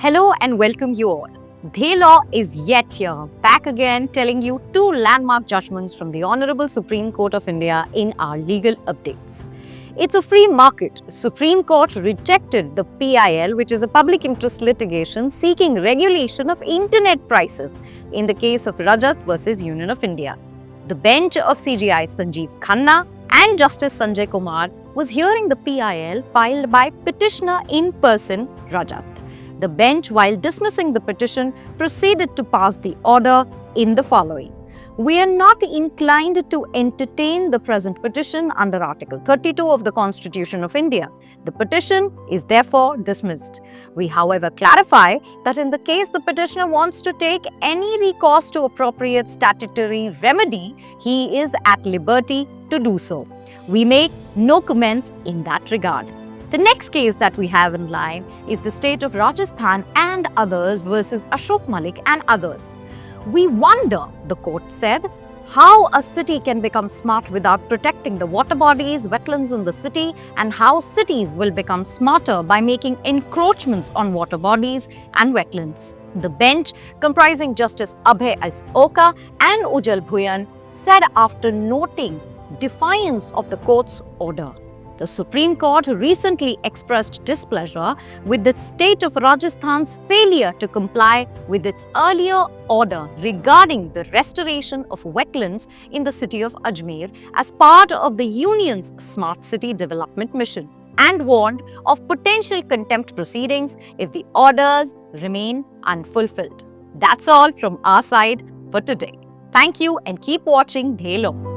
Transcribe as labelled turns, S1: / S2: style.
S1: Hello and welcome you all. Dhey Law is yet here, back again telling you two landmark judgments from the Honorable Supreme Court of India in our legal updates. It's a free market. Supreme Court rejected the PIL, which is a public interest litigation seeking regulation of internet prices in the case of Rajat versus Union of India. The bench of CJI Sanjiv Khanna and Justice Sanjay Kumar was hearing the PIL filed by petitioner-in-person Rajat. The bench, while dismissing the petition, proceeded to pass the order in the following. We are not inclined to entertain the present petition under Article 32 of the Constitution of India. The petition is therefore dismissed. We, however, clarify that in the case the petitioner wants to take any recourse to appropriate statutory remedy, he is at liberty to do so. We make no comments in that regard. The next case that we have in line is the state of Rajasthan and others versus Ashok Malik and others. We wonder, the court said, how a city can become smart without protecting the water bodies, wetlands in the city, and how cities will become smarter by making encroachments on water bodies and wetlands. The bench, comprising Justice Abhay and Ujjal Bhuyan, said after noting defiance of the court's order. The Supreme Court recently expressed displeasure with the state of Rajasthan's failure to comply with its earlier order regarding the restoration of wetlands in the city of Ajmer as part of the Union's Smart City Development Mission, and warned of potential contempt proceedings if the orders remain unfulfilled. That's all from our side for today. Thank you and keep watching Dhey Law.